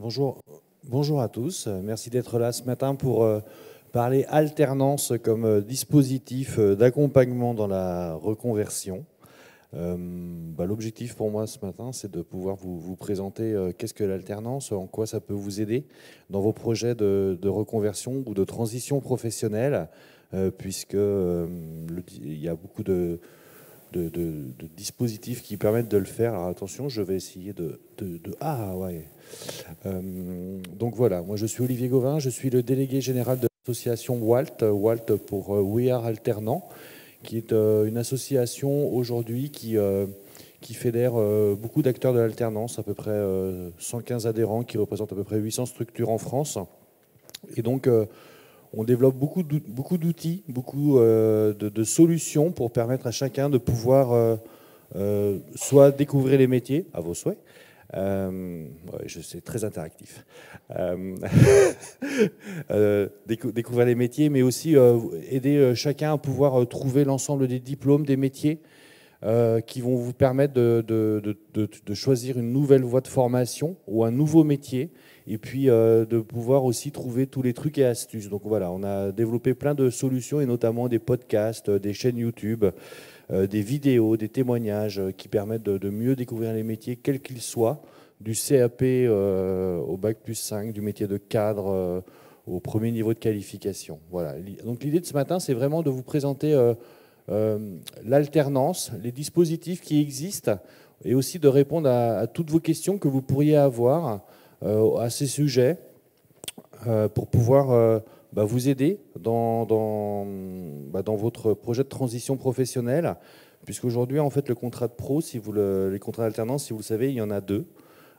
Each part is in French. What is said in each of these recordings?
Bonjour à tous. Merci d'être là ce matin pour parler alternance comme dispositif d'accompagnement dans la reconversion. L'objectif pour moi ce matin, c'est de pouvoir vous présenter qu'est-ce que l'alternance, en quoi ça peut vous aider dans vos projets de reconversion ou de transition professionnelle, puisque il y a beaucoup de dispositifs qui permettent de le faire. Alors attention, je vais essayer Ah ouais. Donc voilà, moi je suis Olivier Gauvin, je suis le délégué général de l'association WALT pour We Are Alternants, qui est une association aujourd'hui qui fédère beaucoup d'acteurs de l'alternance, à peu près 115 adhérents, qui représentent à peu près 800 structures en France. Et donc on développe beaucoup d'outils, beaucoup de solutions pour permettre à chacun de pouvoir soit découvrir les métiers, à vos souhaits. Je sais, très interactif. Découvrir les métiers, mais aussi aider chacun à pouvoir trouver l'ensemble des diplômes, des métiers qui vont vous permettre de choisir une nouvelle voie de formation ou un nouveau métier, et puis de pouvoir aussi trouver tous les trucs et astuces. Donc voilà, on a développé plein de solutions, et notamment des podcasts, des chaînes YouTube, des vidéos, des témoignages qui permettent de mieux découvrir les métiers, quels qu'ils soient, du CAP au Bac+5, du métier de cadre au premier niveau de qualification. Voilà. Donc l'idée de ce matin, c'est vraiment de vous présenter l'alternance, les dispositifs qui existent, et aussi de répondre à toutes vos questions que vous pourriez avoir à ces sujets pour pouvoir vous aider dans votre projet de transition professionnelle, puisqu'aujourd'hui, en fait, le contrat de pro, les contrats d'alternance, si vous le savez, il y en a deux.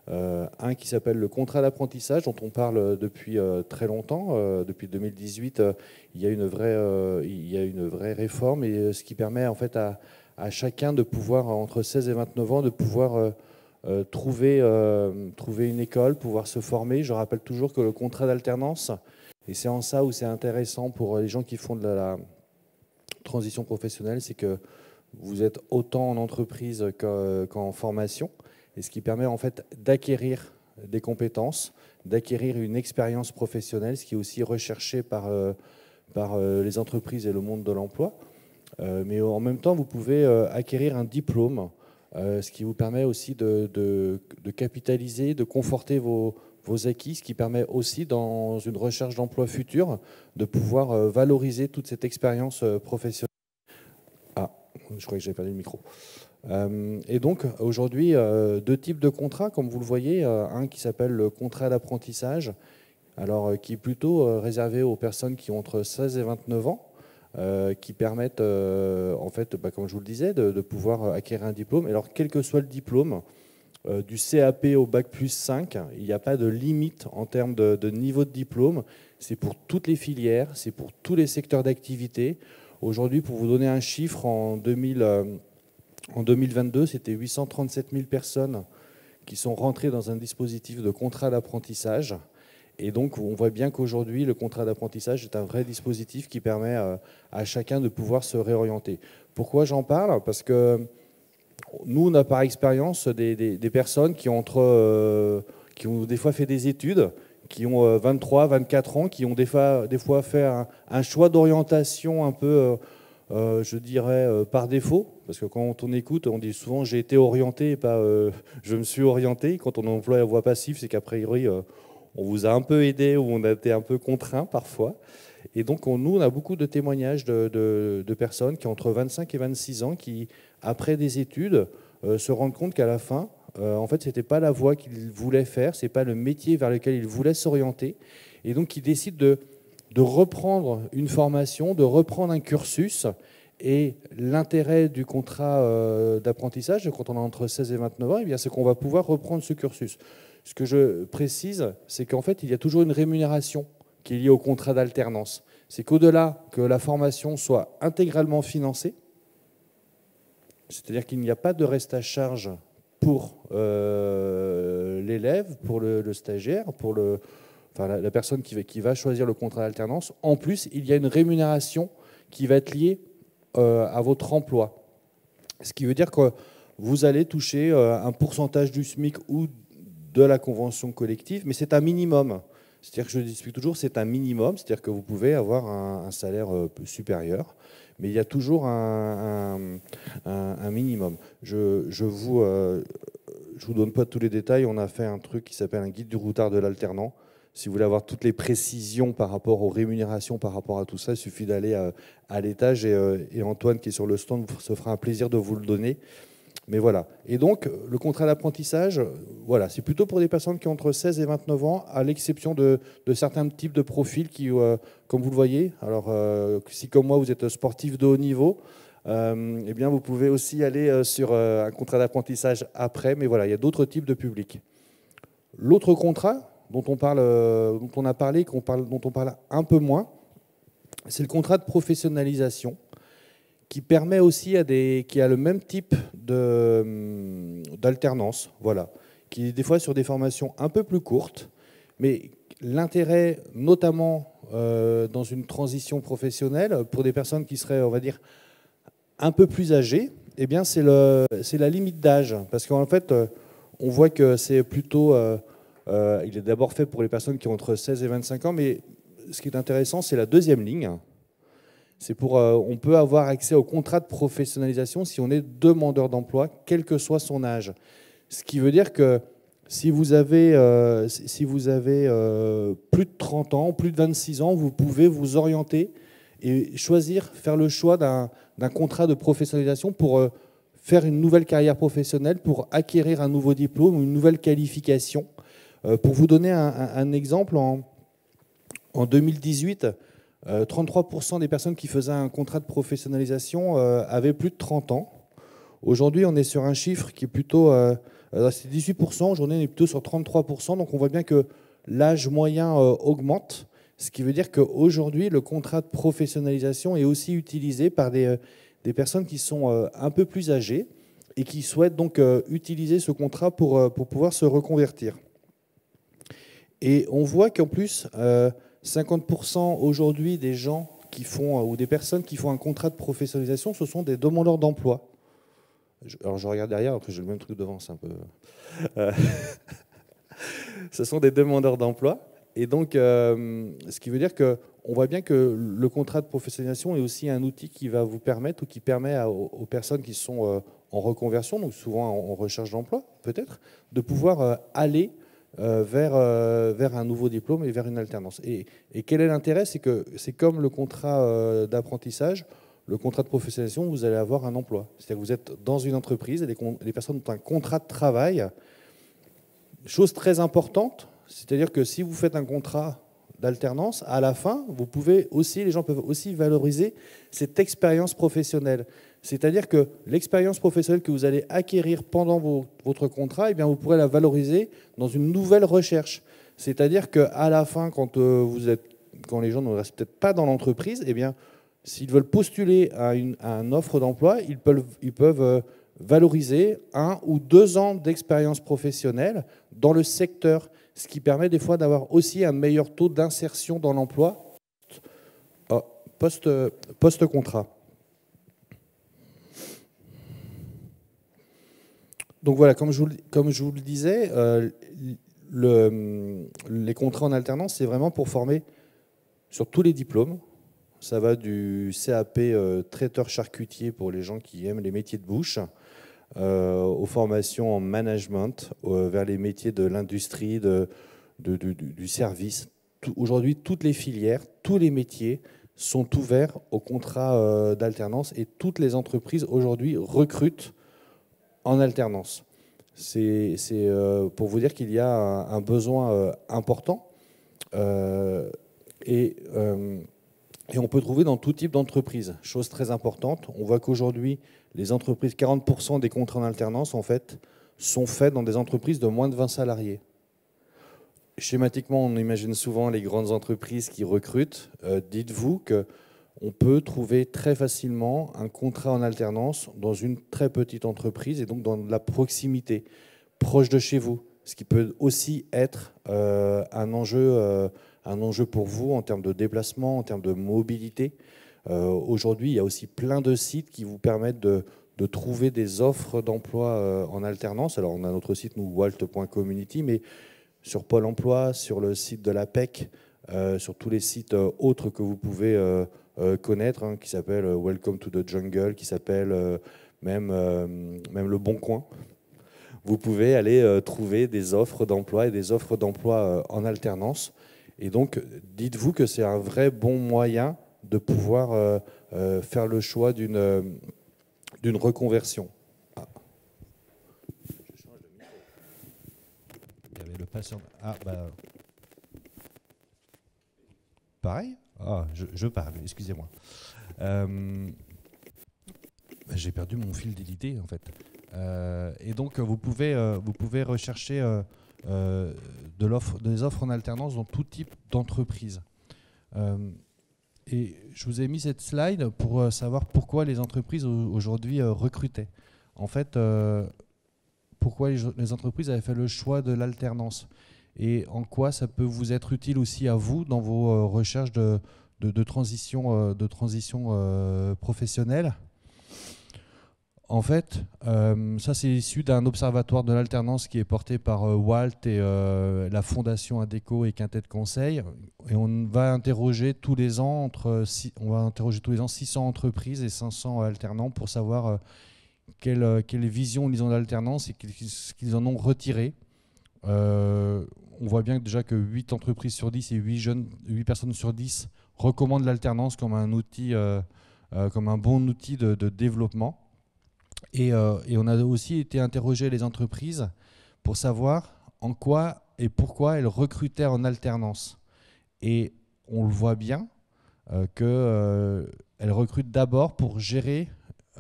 Un qui s'appelle le contrat d'apprentissage, dont on parle depuis très longtemps. Depuis 2018, il y a une vraie réforme, et ce qui permet en fait à chacun de pouvoir, entre 16 et 29 ans, de pouvoir trouver une école, pouvoir se former. Je rappelle toujours que le contrat d'alternance, et c'est en ça où c'est intéressant pour les gens qui font de la transition professionnelle, c'est que vous êtes autant en entreprise qu'en formation, et ce qui permet en fait d'acquérir des compétences, d'acquérir une expérience professionnelle, ce qui est aussi recherché par les entreprises et le monde de l'emploi. Mais en même temps, vous pouvez acquérir un diplôme, ce qui vous permet aussi de capitaliser, de conforter vos acquis, ce qui permet aussi, dans une recherche d'emploi future, de pouvoir valoriser toute cette expérience professionnelle. Ah, je croyais que j'avais perdu le micro. Et donc, aujourd'hui, deux types de contrats, comme vous le voyez. Un qui s'appelle le contrat d'apprentissage, alors qui est plutôt réservé aux personnes qui ont entre 16 et 29 ans, qui permettent, en fait, comme je vous le disais, de pouvoir acquérir un diplôme. Alors, quel que soit le diplôme, du CAP au Bac+5, il n'y a pas de limite en termes de niveau de diplôme. C'est pour toutes les filières, c'est pour tous les secteurs d'activité. Aujourd'hui, pour vous donner un chiffre, en 2022, c'était 837 000 personnes qui sont rentrées dans un dispositif de contrat d'apprentissage. Et donc, on voit bien qu'aujourd'hui, le contrat d'apprentissage est un vrai dispositif qui permet à chacun de pouvoir se réorienter. Pourquoi j'en parle? Parce que nous, on a par expérience des personnes qui ont des fois fait des études, qui ont 23, 24 ans, qui ont des fois fait un choix d'orientation un peu, je dirais, par défaut. Parce que quand on écoute, on dit souvent « j'ai été orienté » et pas « je me suis orienté ». Quand on emploie la voix passive, c'est qu'a priori, on vous a un peu aidé, ou on a été un peu contraint parfois. Et donc, nous, on a beaucoup de témoignages de personnes qui ont entre 25 et 26 ans, qui, après des études, se rendent compte qu'à la fin, en fait, ce n'était pas la voie qu'ils voulaient faire, ce n'est pas le métier vers lequel ils voulaient s'orienter. Et donc, ils décident de reprendre une formation, de reprendre un cursus. Et l'intérêt du contrat d'apprentissage, quand on a entre 16 et 29 ans, eh bien, c'est qu'on va pouvoir reprendre ce cursus. Ce que je précise, c'est qu'en fait, il y a toujours une rémunération qui est liée au contrat d'alternance. C'est qu'au-delà que la formation soit intégralement financée, c'est-à-dire qu'il n'y a pas de reste à charge pour l'élève, pour le stagiaire, pour la personne qui va choisir le contrat d'alternance. En plus, il y a une rémunération qui va être liée à votre emploi. Ce qui veut dire que vous allez toucher un pourcentage du SMIC ou de la convention collective, mais c'est un minimum. C'est-à-dire que je l'explique toujours, c'est un minimum, c'est-à-dire que vous pouvez avoir un salaire supérieur, mais il y a toujours un minimum. Je vous donne pas tous les détails, on a fait un truc qui s'appelle un guide du routard de l'alternant. Si vous voulez avoir toutes les précisions par rapport aux rémunérations, par rapport à tout ça, il suffit d'aller à l'étage et Antoine qui est sur le stand se fera un plaisir de vous le donner. Mais voilà. Et donc, le contrat d'apprentissage, voilà, c'est plutôt pour des personnes qui ont entre 16 et 29 ans, à l'exception de certains types de profils qui, comme vous le voyez, alors si comme moi vous êtes sportif de haut niveau, eh bien vous pouvez aussi aller sur un contrat d'apprentissage après, mais voilà, il y a d'autres types de publics. L'autre contrat dont on a parlé, dont on parle un peu moins, c'est le contrat de professionnalisation, qui permet aussi qui a le même type d'alternance, voilà, qui est des fois sur des formations un peu plus courtes, mais l'intérêt, notamment dans une transition professionnelle, pour des personnes qui seraient, on va dire, un peu plus âgées, eh bien, c'est la limite d'âge, parce qu'en fait, on voit que c'est plutôt, il est d'abord fait pour les personnes qui ont entre 16 et 25 ans, mais ce qui est intéressant, c'est la deuxième ligne. On peut avoir accès au contrat de professionnalisation si on est demandeur d'emploi, quel que soit son âge. Ce qui veut dire que si vous avez plus de 30 ans, plus de 26 ans, vous pouvez vous orienter et choisir, faire le choix d'un contrat de professionnalisation pour faire une nouvelle carrière professionnelle, pour acquérir un nouveau diplôme ou une nouvelle qualification. Pour vous donner un exemple, en 2018, 33% des personnes qui faisaient un contrat de professionnalisation avaient plus de 30 ans. Aujourd'hui, on est sur un chiffre qui est plutôt... c'est 18%, aujourd'hui on est plutôt sur 33%, donc on voit bien que l'âge moyen augmente, ce qui veut dire qu'aujourd'hui, le contrat de professionnalisation est aussi utilisé par des personnes qui sont un peu plus âgées et qui souhaitent donc utiliser ce contrat pour pouvoir se reconvertir. Et on voit qu'en plus... 50% aujourd'hui des gens qui font, ou des personnes qui font un contrat de professionnalisation, ce sont des demandeurs d'emploi. Alors je regarde derrière, après j'ai le même truc devant, c'est un peu... Ce sont des demandeurs d'emploi. Et donc, ce qui veut dire qu'on voit bien que le contrat de professionnalisation est aussi un outil qui va vous permettre, ou qui permet aux personnes qui sont en reconversion, donc souvent en recherche d'emploi peut-être, de pouvoir aller vers un nouveau diplôme et vers une alternance. Et quel est l'intérêt? C'est que c'est comme le contrat d'apprentissage, le contrat de professionnalisation, vous allez avoir un emploi. C'est-à-dire que vous êtes dans une entreprise et les personnes ont un contrat de travail. Chose très importante, c'est-à-dire que si vous faites un contrat d'alternance, à la fin, les gens peuvent aussi valoriser cette expérience professionnelle. C'est-à-dire que l'expérience professionnelle que vous allez acquérir pendant votre contrat, eh bien, vous pourrez la valoriser dans une nouvelle recherche. C'est-à-dire qu'à la fin, quand les gens ne restent peut-être pas dans l'entreprise, eh bien, s'ils veulent postuler à une offre d'emploi, ils peuvent valoriser 1 ou 2 ans d'expérience professionnelle dans le secteur, ce qui permet des fois d'avoir aussi un meilleur taux d'insertion dans l'emploi post-contrat. Donc voilà, comme je vous le disais, les contrats en alternance, c'est vraiment pour former sur tous les diplômes. Ça va du CAP traiteur charcutier pour les gens qui aiment les métiers de bouche, aux formations en management, vers les métiers de l'industrie, du service. Aujourd'hui, toutes les filières, tous les métiers sont ouverts aux contrats d'alternance et toutes les entreprises aujourd'hui recrutent en alternance. C'est pour vous dire qu'il y a un besoin important et on peut trouver dans tout type d'entreprise. Chose très importante, on voit qu'aujourd'hui, les entreprises, 40% des contrats en alternance, en fait, sont faits dans des entreprises de moins de 20 salariés. Schématiquement, on imagine souvent les grandes entreprises qui recrutent. Dites-vous qu'on peut trouver très facilement un contrat en alternance dans une très petite entreprise et donc dans la proximité, proche de chez vous, ce qui peut aussi être un enjeu pour vous en termes de déplacement, en termes de mobilité. Aujourd'hui, il y a aussi plein de sites qui vous permettent de de trouver des offres d'emploi en alternance. Alors on a notre site, nous, walt.community, mais sur Pôle emploi, sur le site de l'APEC, sur tous les sites autres que vous pouvez connaître, hein, qui s'appellent Welcome to the Jungle, qui s'appelle même Le Bon Coin. Vous pouvez aller trouver des offres d'emploi et des offres d'emploi en alternance. Et donc, dites-vous que c'est un vrai bon moyen de pouvoir faire le choix d'une reconversion. Ah. Je change de micro. Il y avait le patient. Ah, bah. Pareil. Ah, je parle, excusez-moi. J'ai perdu mon fil d'idée, en fait. Et donc, vous pouvez rechercher des offres en alternance dans tout type d'entreprise. Et je vous ai mis cette slide pour savoir pourquoi les entreprises aujourd'hui recrutaient. En fait, pourquoi les entreprises avaient fait le choix de l'alternance et en quoi ça peut vous être utile aussi à vous dans vos recherches de transition professionnelle. En fait, ça c'est issu d'un observatoire de l'alternance qui est porté par Walt et la Fondation Adecco et Quintet de Conseil. Et on va interroger tous les ans 600 entreprises et 500 alternants pour savoir quelle vision ils ont de l'alternance et ce qu'ils en ont retiré. On voit bien déjà que 8 entreprises sur 10 et 8 personnes sur 10 recommandent l'alternance comme un outil, comme un bon outil de développement. Et on a aussi été interroger les entreprises pour savoir en quoi et pourquoi elles recrutaient en alternance. Et on le voit bien qu'elles recrutent d'abord pour gérer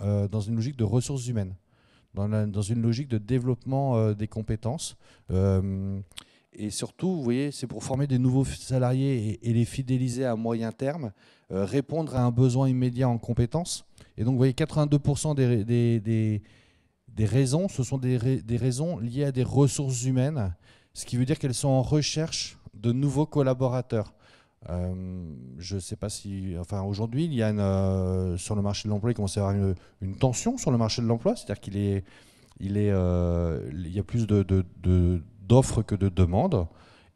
dans une logique de ressources humaines, dans une logique de développement des compétences. Et surtout, vous voyez, c'est pour former des nouveaux salariés et les fidéliser à moyen terme, répondre à un besoin immédiat en compétences. Et donc, vous voyez, 82% des raisons, ce sont des raisons liées à des ressources humaines, ce qui veut dire qu'elles sont en recherche de nouveaux collaborateurs. Je ne sais pas si... Enfin, aujourd'hui, il y a sur le marché de l'emploi, il commence à y avoir une tension sur le marché de l'emploi, c'est-à-dire il y a plus d'offres que de demandes.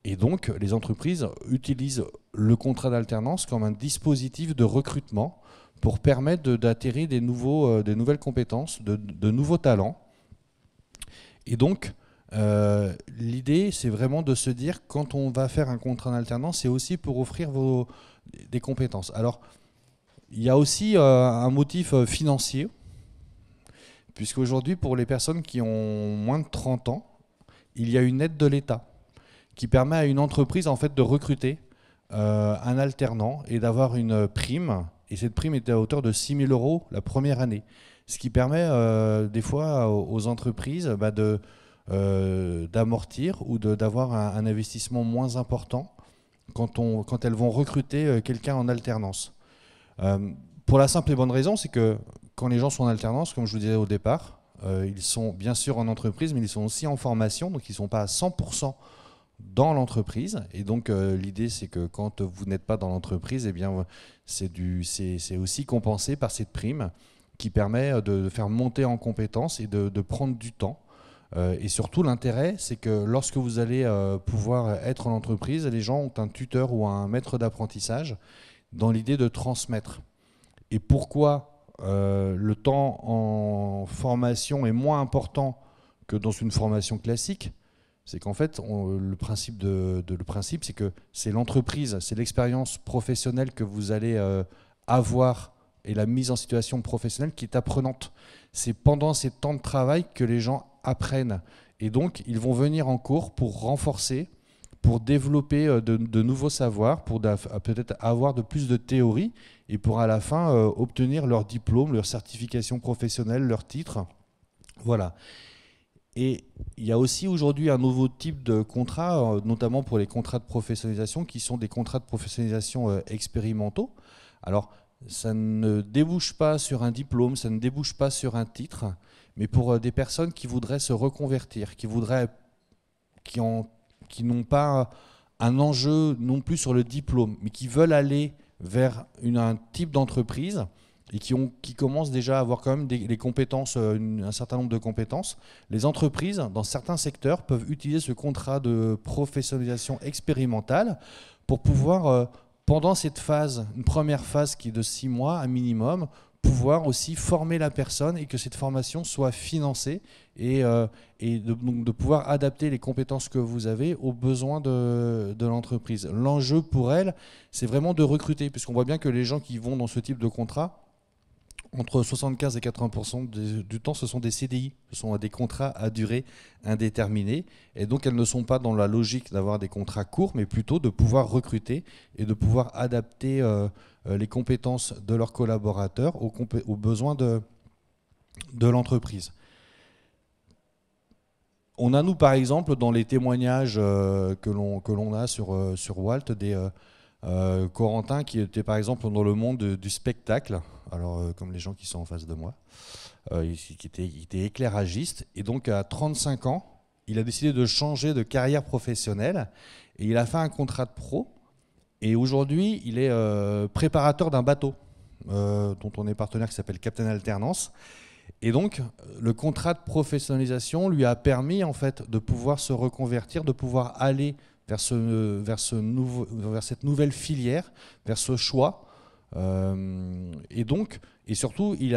Et donc, les entreprises utilisent le contrat d'alternance comme un dispositif de recrutement pour permettre d'atterrir des nouvelles compétences, de nouveaux talents. Et donc, l'idée, c'est vraiment de se dire, quand on va faire un contrat d'alternance, c'est aussi pour offrir des compétences. Alors, il y a aussi un motif financier, puisqu'aujourd'hui, pour les personnes qui ont moins de 30 ans, il y a une aide de l'État qui permet à une entreprise en fait, de recruter un alternant et d'avoir une prime. Et cette prime est à hauteur de 6 000 € la première année. Ce qui permet des fois aux entreprises d'amortir ou d'avoir un investissement moins important quand elles vont recruter quelqu'un en alternance. Pour la simple et bonne raison, c'est que quand les gens sont en alternance, comme je vous disais au départ, ils sont bien sûr en entreprise, mais ils sont aussi en formation, donc ils ne sont pas à 100% dans l'entreprise. Et donc l'idée, c'est que quand vous n'êtes pas dans l'entreprise, eh bien, c'est aussi compensé par cette prime qui permet de faire monter en compétences et de prendre du temps. Et surtout, l'intérêt, c'est que lorsque vous allez pouvoir être en entreprise, les gens ont un tuteur ou un maître d'apprentissage dans l'idée de transmettre. Et pourquoi le temps en formation est moins important que dans une formation classique? C'est qu'en fait, le principe, c'est que c'est l'entreprise, c'est l'expérience professionnelle que vous allez avoir et la mise en situation professionnelle qui est apprenante. C'est pendant ces temps de travail que les gens apprennent. Et donc, ils vont venir en cours pour renforcer, pour développer de nouveaux savoirs, pour peut-être avoir de plus de théorie et pour à la fin obtenir leur diplôme, leur certification professionnelle, leur titre. Voilà. Et il y a aussi aujourd'hui un nouveau type de contrat, notamment pour les contrats de professionnalisation, qui sont des contrats de professionnalisation expérimentaux. Alors, ça ne débouche pas sur un diplôme, ça ne débouche pas sur un titre, mais pour des personnes qui voudraient se reconvertir, qui n'ont pas un enjeu non plus sur le diplôme, mais qui veulent aller vers un type d'entreprise et qui commencent déjà à avoir quand même les compétences, un certain nombre de compétences, les entreprises, dans certains secteurs, peuvent utiliser ce contrat de professionnalisation expérimentale pour pouvoir, pendant cette phase, une première phase qui est de 6 mois, un minimum, pouvoir aussi former la personne et que cette formation soit financée et donc de pouvoir adapter les compétences que vous avez aux besoins de l'entreprise. L'enjeu pour elle, c'est vraiment de recruter, puisqu'on voit bien que les gens qui vont dans ce type de contrat, entre 75 et 80% du temps, ce sont des CDI, ce sont des contrats à durée indéterminée. Et donc, elles ne sont pas dans la logique d'avoir des contrats courts, mais plutôt de pouvoir recruter et de pouvoir adapter les compétences de leurs collaborateurs aux besoins de l'entreprise. On a, nous, par exemple, dans les témoignages que l'on a sur Walt, des Corentin qui était, par exemple, dans le monde du spectacle, alors comme les gens qui sont en face de moi, qui était éclairagiste, et donc à 35 ans, il a décidé de changer de carrière professionnelle, et il a fait un contrat de pro, et aujourd'hui, il est préparateur d'un bateau, dont on est partenaire, qui s'appelle Captain Alternance. Et donc, le contrat de professionnalisation lui a permis en fait de pouvoir se reconvertir, de pouvoir aller vers cette nouvelle filière, vers ce choix. Et surtout, il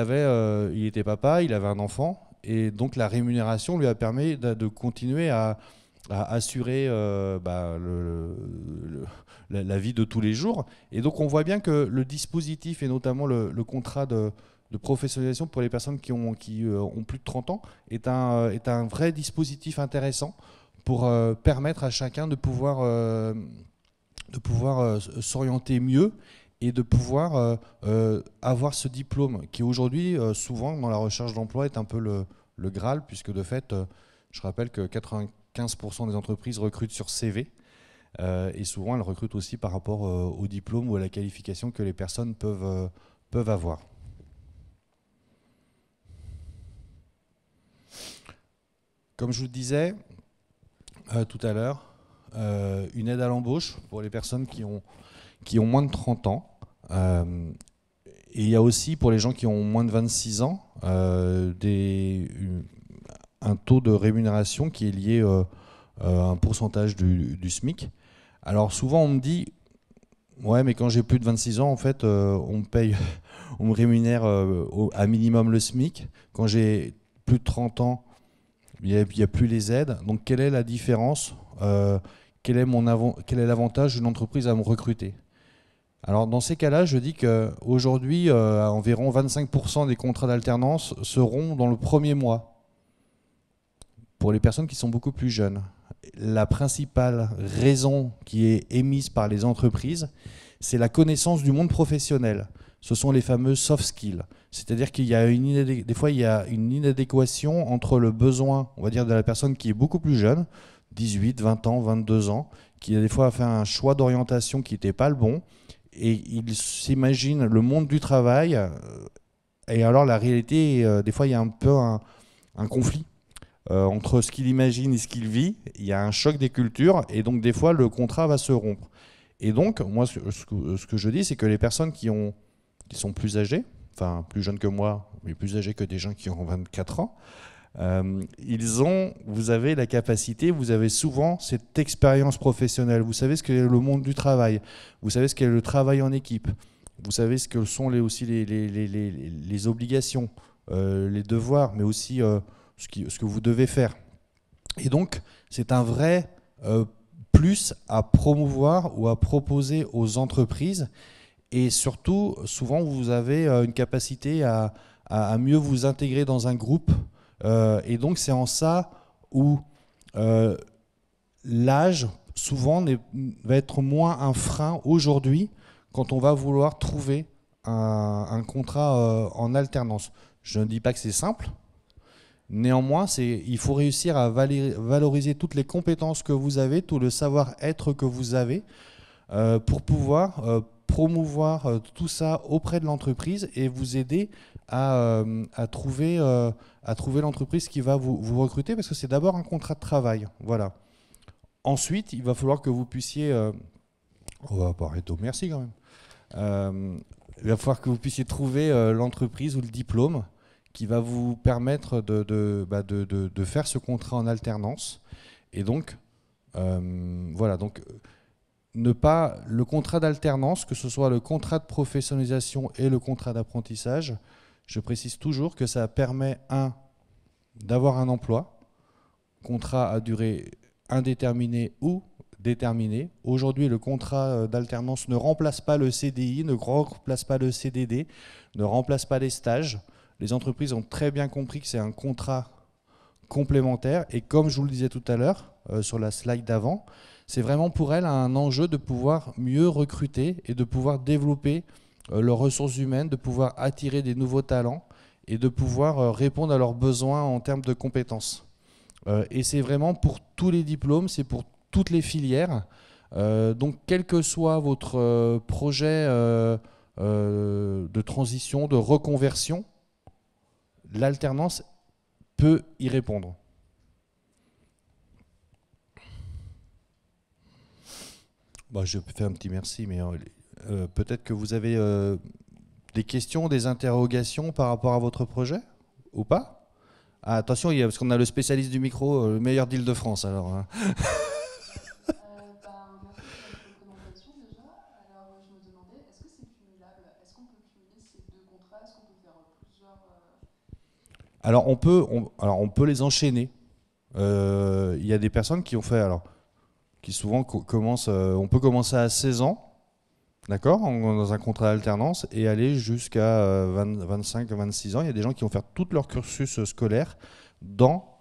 était papa, il avait un enfant, et donc la rémunération lui a permis de continuer à assurer la vie de tous les jours. Et donc, on voit bien que le dispositif, et notamment le contrat de professionnalisation pour les personnes qui ont plus de 30 ans est un vrai dispositif intéressant pour permettre à chacun de pouvoir s'orienter mieux et de pouvoir avoir ce diplôme qui aujourd'hui, souvent dans la recherche d'emploi, est un peu le Graal, puisque de fait, je rappelle que 95% des entreprises recrutent sur CV, et souvent elles recrutent aussi par rapport au diplôme ou à la qualification que les personnes peuvent avoir. Comme je vous le disais tout à l'heure, une aide à l'embauche pour les personnes qui ont moins de 30 ans. Et il y a aussi pour les gens qui ont moins de 26 ans un taux de rémunération qui est lié à un pourcentage du SMIC. Alors souvent on me dit, ouais mais quand j'ai plus de 26 ans en fait on me rémunère à minimum le SMIC. Quand j'ai plus de 30 ans, il n'y a plus les aides. Donc, quelle est la différence quel est l'avantage d'une entreprise à me recruter? Alors, dans ces cas-là, je dis qu'aujourd'hui, environ 25% des contrats d'alternance seront dans le premier mois pour les personnes qui sont beaucoup plus jeunes. La principale raison qui est émise par les entreprises, c'est la connaissance du monde professionnel. Ce sont les fameux soft skills. C'est-à-dire qu'il y a des fois, il y a une inadéquation entre le besoin, on va dire, de la personne qui est beaucoup plus jeune, 18, 20 ans, 22 ans, qui a des fois fait un choix d'orientation qui n'était pas le bon, et il s'imagine le monde du travail, et alors la réalité, des fois, il y a un peu un conflit entre ce qu'il imagine et ce qu'il vit. Il y a un choc des cultures, et donc des fois, le contrat va se rompre. Et donc, moi, ce que je dis, c'est que les personnes qui sont plus âgées, enfin plus jeunes que moi, mais plus âgés que des gens qui ont 24 ans, vous avez la capacité, vous avez souvent cette expérience professionnelle, vous savez ce qu'est le monde du travail, vous savez ce qu'est le travail en équipe, vous savez ce que sont aussi les obligations, les devoirs, mais aussi ce que vous devez faire. Et donc, c'est un vrai plus à promouvoir ou à proposer aux entreprises. Et surtout, souvent, vous avez une capacité à mieux vous intégrer dans un groupe. Et donc, c'est en ça où l'âge, souvent, va être moins un frein aujourd'hui quand on va vouloir trouver un contrat en alternance. Je ne dis pas que c'est simple. Néanmoins, il faut réussir à valoriser toutes les compétences que vous avez, tout le savoir-être que vous avez, pour pouvoir promouvoir tout ça auprès de l'entreprise et vous aider à trouver l'entreprise qui va vous recruter, parce que c'est d'abord un contrat de travail. Voilà. Ensuite, il va falloir que vous puissiez... on va pas arrêter au merci quand même. il va falloir que vous puissiez trouver l'entreprise ou le diplôme qui va vous permettre de faire ce contrat en alternance. Et donc, voilà, donc le contrat d'alternance, que ce soit le contrat de professionnalisation et le contrat d'apprentissage, je précise toujours que ça permet, d'avoir un emploi, contrat à durée indéterminée ou déterminée. Aujourd'hui, le contrat d'alternance ne remplace pas le CDI, ne remplace pas le CDD, ne remplace pas les stages. Les entreprises ont très bien compris que c'est un contrat complémentaire. Et comme je vous le disais tout à l'heure, sur la slide d'avant, c'est vraiment pour elles un enjeu de pouvoir mieux recruter et de pouvoir développer leurs ressources humaines, de pouvoir attirer des nouveaux talents et de pouvoir répondre à leurs besoins en termes de compétences. Et c'est vraiment pour tous les diplômes, c'est pour toutes les filières. Donc quel que soit votre projet de transition, de reconversion, l'alternance peut y répondre. Bon, je fais un petit merci, mais peut-être que vous avez des questions, des interrogations par rapport à votre projet, ou pas? Ah, attention, parce qu'on a le spécialiste du micro, le meilleur d'Île-de-France, alors. Hein. Merci pour la recommandation déjà. Alors je me demandais, est-ce que c'est cumulable? Est-ce qu'on peut cumuler ces deux contrats? Est-ce qu'on peut faire plusieurs Alors on peut les enchaîner. Il y a des personnes qui ont fait, qui souvent commencent, on peut commencer à 16 ans, d'accord, dans un contrat d'alternance et aller jusqu'à 25, 26 ans. Il y a des gens qui vont faire tout leur cursus scolaire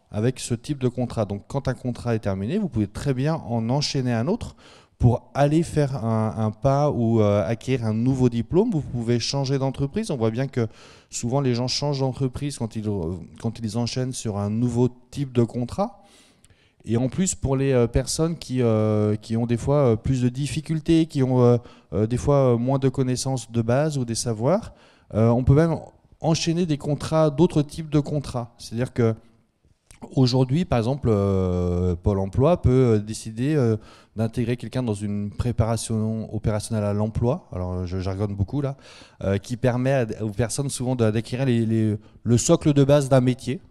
avec ce type de contrat. Donc quand un contrat est terminé, vous pouvez très bien en enchaîner un autre pour aller faire un pas ou acquérir un nouveau diplôme. Vous pouvez changer d'entreprise. On voit bien que souvent les gens changent d'entreprise quand ils enchaînent sur un nouveau type de contrat. Et en plus, pour les personnes qui ont des fois plus de difficultés, qui ont des fois moins de connaissances de base ou des savoirs, on peut même enchaîner des contrats, d'autres types de contrats. C'est-à-dire que aujourd'hui, par exemple, Pôle emploi peut décider d'intégrer quelqu'un dans une préparation opérationnelle à l'emploi, alors je jargonne beaucoup là, qui permet aux personnes souvent d'acquérir le socle de base d'un métier,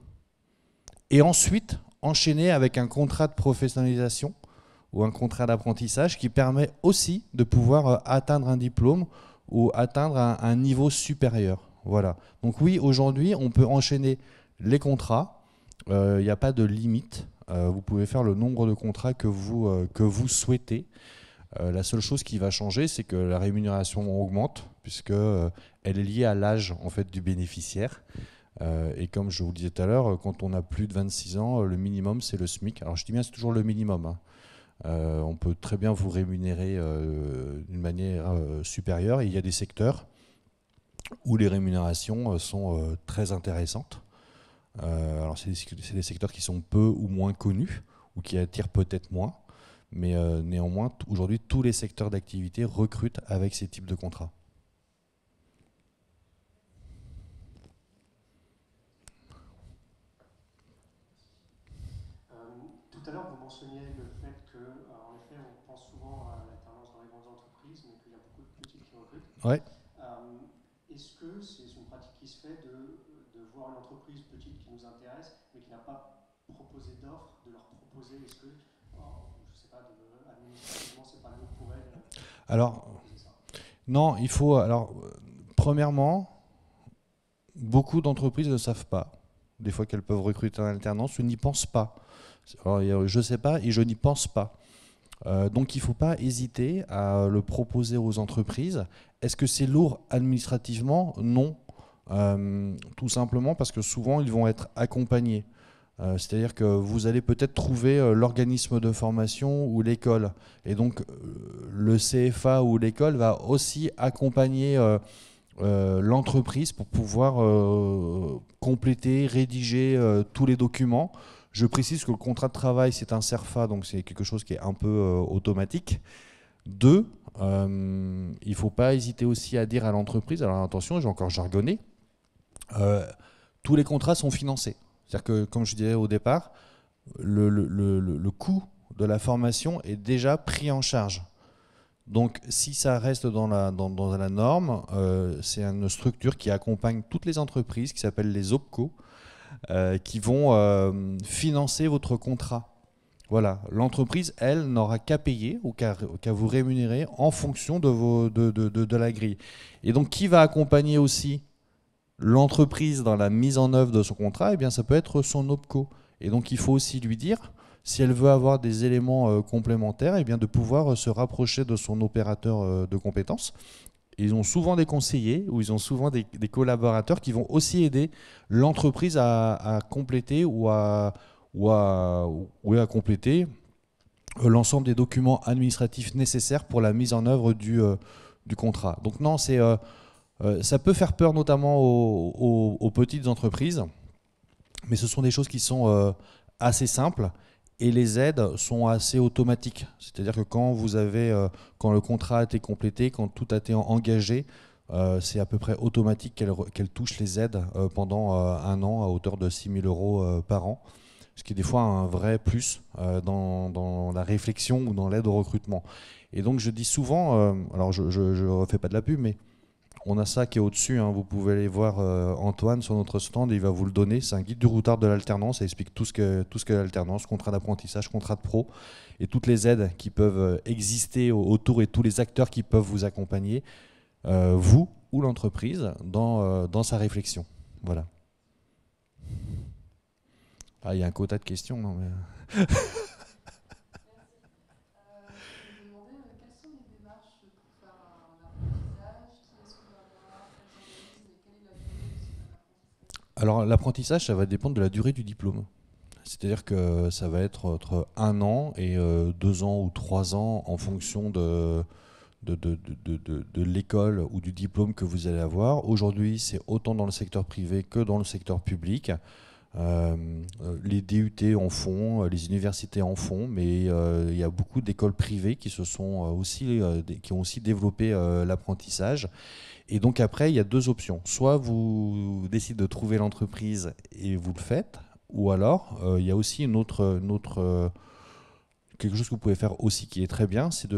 et ensuite enchaîner avec un contrat de professionnalisation ou un contrat d'apprentissage qui permet aussi de pouvoir atteindre un diplôme ou atteindre un niveau supérieur. Voilà. Donc oui, aujourd'hui, on peut enchaîner les contrats. Il n'y a pas de limite. Vous pouvez faire le nombre de contrats que vous souhaitez. La seule chose qui va changer, c'est que la rémunération augmente, puisque elle est liée à l'âge en fait, du bénéficiaire. Et comme je vous le disais tout à l'heure, quand on a plus de 26 ans, le minimum, c'est le SMIC. Alors je dis bien, c'est toujours le minimum. Hein. On peut très bien vous rémunérer d'une manière supérieure. Et il y a des secteurs où les rémunérations sont très intéressantes. Alors c'est des secteurs qui sont peu ou moins connus, ou qui attirent peut-être moins. Mais néanmoins, aujourd'hui, tous les secteurs d'activité recrutent avec ces types de contrats. Tout à l'heure, vous mentionniez le fait qu'en effet, on pense souvent à l'alternance dans les grandes entreprises, mais qu'il y a beaucoup de petites qui recrutent. Ouais. Est-ce que c'est une pratique qui se fait de voir une entreprise petite qui nous intéresse, mais qui n'a pas proposé d'offre, de leur proposer, est-ce que, je ne sais pas, administrativement, c'est pas lourd pour elles Alors, non, il faut. Alors, premièrement, beaucoup d'entreprises ne savent pas, des fois qu'elles peuvent recruter en alternance, ou n'y pensent pas. Alors, je ne sais pas et je n'y pense pas. Donc il ne faut pas hésiter à le proposer aux entreprises. Est-ce que c'est lourd administrativement? Non. Tout simplement parce que souvent ils vont être accompagnés. C'est-à-dire que vous allez peut-être trouver l'organisme de formation ou l'école. Et donc le CFA ou l'école va aussi accompagner l'entreprise pour pouvoir compléter, rédiger tous les documents. Je précise que le contrat de travail, c'est un CERFA, donc c'est quelque chose qui est un peu automatique. Deux, il ne faut pas hésiter aussi à dire à l'entreprise, alors attention, j'ai encore jargonné, tous les contrats sont financés. C'est-à-dire que, comme je disais au départ, le coût de la formation est déjà pris en charge. Donc, si ça reste dans la norme, c'est une structure qui accompagne toutes les entreprises, qui s'appelle les OPCO, qui vont financer votre contrat. Voilà, l'entreprise, elle, n'aura qu'à payer ou qu'à vous rémunérer en fonction de la grille. Et donc, qui va accompagner aussi l'entreprise dans la mise en œuvre de son contrat? Eh bien, ça peut être son OPCO. Et donc, il faut aussi lui dire, si elle veut avoir des éléments complémentaires, eh bien, de pouvoir se rapprocher de son opérateur de compétences. Ils ont souvent des conseillers ou ils ont souvent des collaborateurs qui vont aussi aider l'entreprise à compléter ou à compléter l'ensemble des documents administratifs nécessaires pour la mise en œuvre du contrat. Donc non, ça peut faire peur notamment aux petites entreprises, mais ce sont des choses qui sont assez simples et les aides sont assez automatiques. C'est-à-dire que quand le contrat a été complété, quand tout a été engagé, c'est à peu près automatique qu'elle touche les aides pendant un an à hauteur de 6 000 € par an. Ce qui est des fois un vrai plus dans la réflexion ou dans l'aide au recrutement. Et donc je dis souvent, alors je ne refais pas de la pub, mais on a ça qui est au-dessus, hein. Vous pouvez aller voir Antoine sur notre stand, il va vous le donner. C'est un guide du routard de l'alternance, ça explique tout ce qu'est l'alternance, contrat d'apprentissage, contrat de pro, et toutes les aides qui peuvent exister autour et tous les acteurs qui peuvent vous accompagner, vous ou l'entreprise, dans sa réflexion. Voilà. Ah, il y a un quota de questions, non mais... Je me demandais quelles sont les démarches pour faire un apprentissage, qui est-ce qu'on va voir, quels organismes et quelle est la durée aussi d'un apprentissage? Alors l'apprentissage, ça va dépendre de la durée du diplôme. C'est-à-dire que ça va être entre 1 an et 2 ans ou 3 ans en fonction de l'école ou du diplôme que vous allez avoir. Aujourd'hui, c'est autant dans le secteur privé que dans le secteur public. Les DUT en font, les universités en font, mais il y a beaucoup d'écoles privées qui ont aussi développé l'apprentissage. Et donc après, il y a 2 options. Soit vous décidez de trouver l'entreprise et vous le faites, ou alors il y a aussi quelque chose que vous pouvez faire aussi qui est très bien, c'est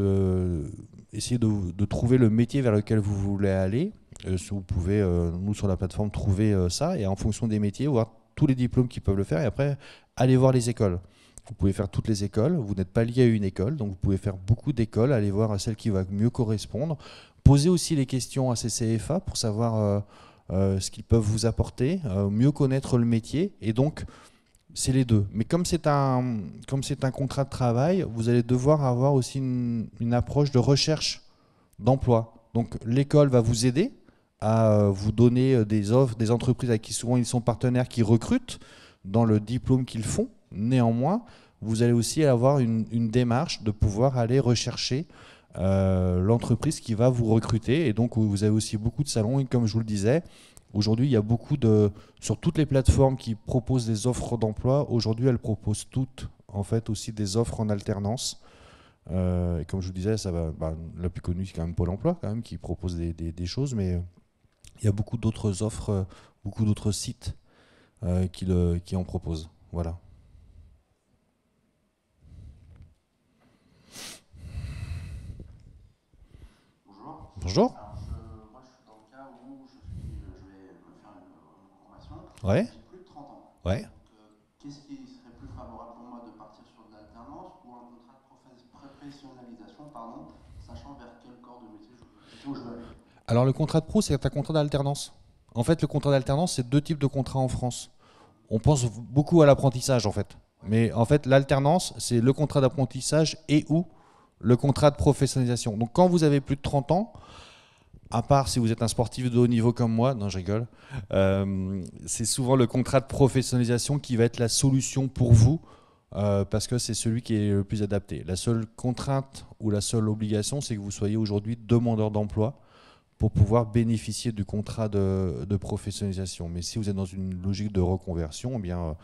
essayer de trouver le métier vers lequel vous voulez aller. Vous pouvez, nous sur la plateforme, trouver ça, et en fonction des métiers, voir tous les diplômes qui peuvent le faire, et après aller voir les écoles. Vous pouvez faire toutes les écoles, vous n'êtes pas lié à une école, donc vous pouvez faire beaucoup d'écoles, aller voir celle qui va mieux correspondre, poser aussi les questions à ces CFA pour savoir ce qu'ils peuvent vous apporter, mieux connaître le métier, et donc c'est les deux. Mais comme c'est un contrat de travail, vous allez devoir avoir aussi une approche de recherche d'emploi. Donc l'école va vous aider à vous donner des offres, des entreprises avec qui souvent ils sont partenaires qui recrutent dans le diplôme qu'ils font. Néanmoins, vous allez aussi avoir une démarche de pouvoir aller rechercher l'entreprise qui va vous recruter. Et donc vous avez aussi beaucoup de salons, et comme je vous le disais, aujourd'hui il y a sur toutes les plateformes qui proposent des offres d'emploi, aujourd'hui elles proposent toutes en fait aussi des offres en alternance. Et comme je vous disais, la plus connue c'est quand même Pôle emploi quand même, qui propose des choses, mais il y a beaucoup d'autres offres, beaucoup d'autres sites qui en proposent. Voilà. Bonjour. Bonjour. Alors, moi, je suis dans le cas où je vais me faire une formation. Ouais. J'ai plus de 30 ans. Ouais. Donc, qu'est-ce qui serait plus favorable pour moi, de partir sur de l'alternance ou un contrat de professionnalisation, sachant vers quel corps de métier où je veux aller? Alors le contrat de pro, c'est un contrat d'alternance. En fait, le contrat d'alternance, c'est 2 types de contrats en France. On pense beaucoup à l'apprentissage en fait. Mais en fait, l'alternance, c'est le contrat d'apprentissage et ou le contrat de professionnalisation. Donc quand vous avez plus de 30 ans, à part si vous êtes un sportif de haut niveau comme moi, non je rigole, c'est souvent le contrat de professionnalisation qui va être la solution pour vous, parce que c'est celui qui est le plus adapté. La seule contrainte ou la seule obligation, c'est que vous soyez aujourd'hui demandeur d'emploi pour pouvoir bénéficier du contrat de professionnalisation. Mais si vous êtes dans une logique de reconversion, eh bien,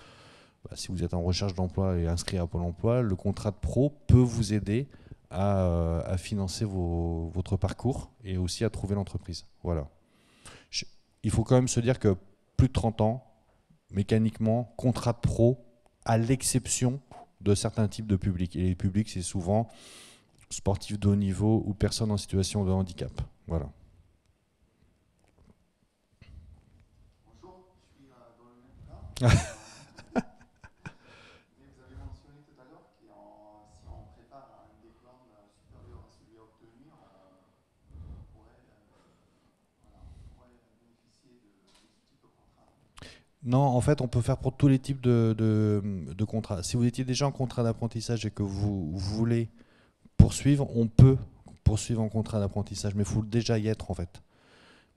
si vous êtes en recherche d'emploi et inscrit à Pôle emploi, le contrat de pro peut vous aider à financer votre parcours et aussi à trouver l'entreprise. Voilà. Il faut quand même se dire que plus de 30 ans, mécaniquement, contrat de pro, à l'exception de certains types de publics. Et les publics, c'est souvent sportifs de haut niveau ou personnes en situation de handicap. Voilà. Bonjour, je suis dans le même cas. Mais vous avez mentionné tout à l'heure que si on prépare un diplôme supérieur à celui obtenu, on pourrait bénéficier de ce type de contrat. Non, en fait, on peut faire pour tous les types de contrats. Si vous étiez déjà en contrat d'apprentissage et que vous voulez poursuivre, on peut poursuivre en contrat d'apprentissage, mais il faut déjà y être en fait.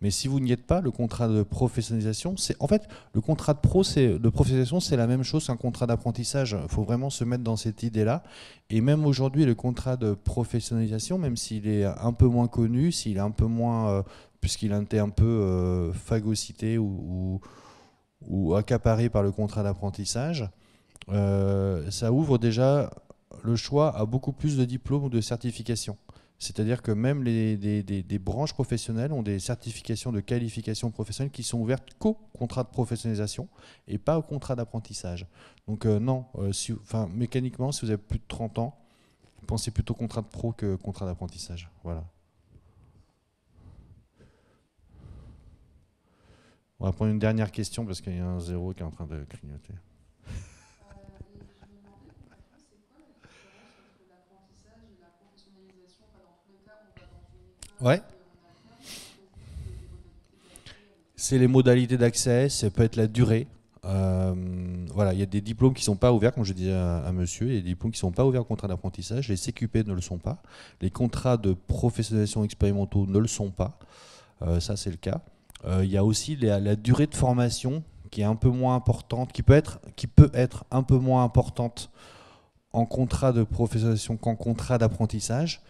Mais si vous n'y êtes pas, le contrat de professionnalisation, c'est en fait le contrat de professionnalisation, c'est la même chose qu'un contrat d'apprentissage. Il faut vraiment se mettre dans cette idée-là. Et même aujourd'hui, le contrat de professionnalisation, même s'il est un peu moins connu, s'il est un peu moins, puisqu'il a été un peu phagocyté ou accaparé par le contrat d'apprentissage, ça ouvre déjà le choix à beaucoup plus de diplômes ou de certifications. C'est-à-dire que même des branches professionnelles ont des certifications de qualification professionnelle qui sont ouvertes qu'au contrat de professionnalisation et pas au contrat d'apprentissage. Donc non, mécaniquement, si vous avez plus de 30 ans, pensez plutôt contrat de pro que contrat d'apprentissage. Voilà. On va prendre une dernière question parce qu'il y a un zéro qui est en train de clignoter. Ouais. C'est les modalités d'accès, ça peut être la durée. Voilà, il y a des diplômes qui ne sont pas ouverts, comme je disais à monsieur, il y a des diplômes qui ne sont pas ouverts au contrat d'apprentissage, les CQP ne le sont pas, les contrats de professionnalisation expérimentaux ne le sont pas, ça c'est le cas. Il y a aussi la durée de formation qui est un peu moins importante, qui peut être un peu moins importante en contrat de professionnalisation qu'en contrat d'apprentissage.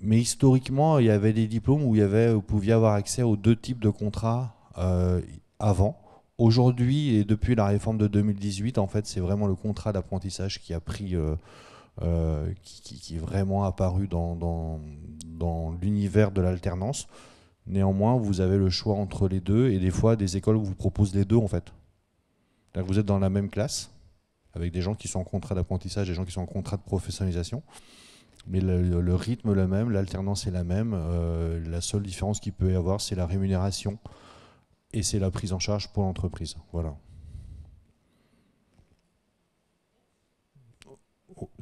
Mais historiquement, il y avait des diplômes où vous pouviez avoir accès aux deux types de contrats avant. Aujourd'hui, et depuis la réforme de 2018, en fait, c'est vraiment le contrat d'apprentissage qui a pris, qui est vraiment apparu dans l'univers de l'alternance. Néanmoins, vous avez le choix entre les deux, et des fois, des écoles vous proposent les deux, en fait. Vous êtes dans la même classe, avec des gens qui sont en contrat d'apprentissage et des gens qui sont en contrat de professionnalisation. Mais le rythme est le même, l'alternance est la même. La seule différence qu'il peut y avoir, c'est la rémunération et c'est la prise en charge pour l'entreprise. Voilà.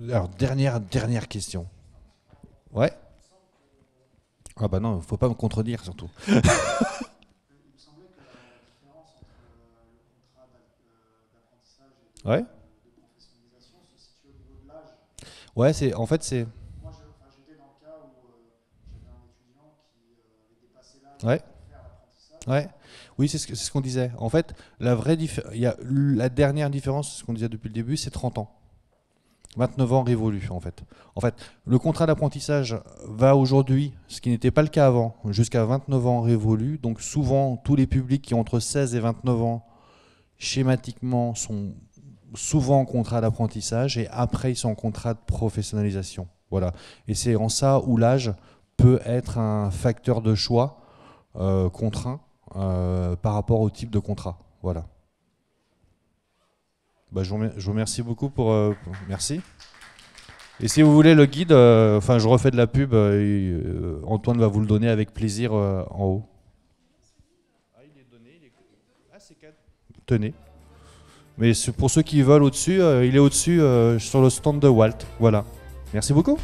Alors, dernière question. Ouais. Ah bah non, il ne faut pas me contredire surtout. Il me semblait que la différence entre le contrat d'apprentissage et Ouais. de professionnalisation se situe au niveau de l'âge. Ouais, en fait, c'est... Moi, j'étais dans le cas où j'avais un étudiant qui avait dépassé l'âge Ouais. pour faire l'apprentissage. Ouais. Oui, c'est ce qu'on disait. En fait, la dernière différence, ce qu'on disait depuis le début, c'est 30 ans. 29 ans révolus, en fait. En fait, le contrat d'apprentissage va aujourd'hui, ce qui n'était pas le cas avant, jusqu'à 29 ans révolus. Donc souvent, tous les publics qui ont entre 16 et 29 ans, schématiquement, sont souvent en contrat d'apprentissage et après, ils sont en contrat de professionnalisation. Voilà. Et c'est en ça où l'âge peut être un facteur de choix contraint par rapport au type de contrat. Voilà. Bah, je vous remercie beaucoup merci. Et si vous voulez le guide, je refais de la pub, Antoine va vous le donner avec plaisir en haut. Ah, il est donné, c'est cadeau. Tenez. Mais pour ceux qui veulent au-dessus, il est au-dessus sur le stand de Walt. Voilà. Merci beaucoup.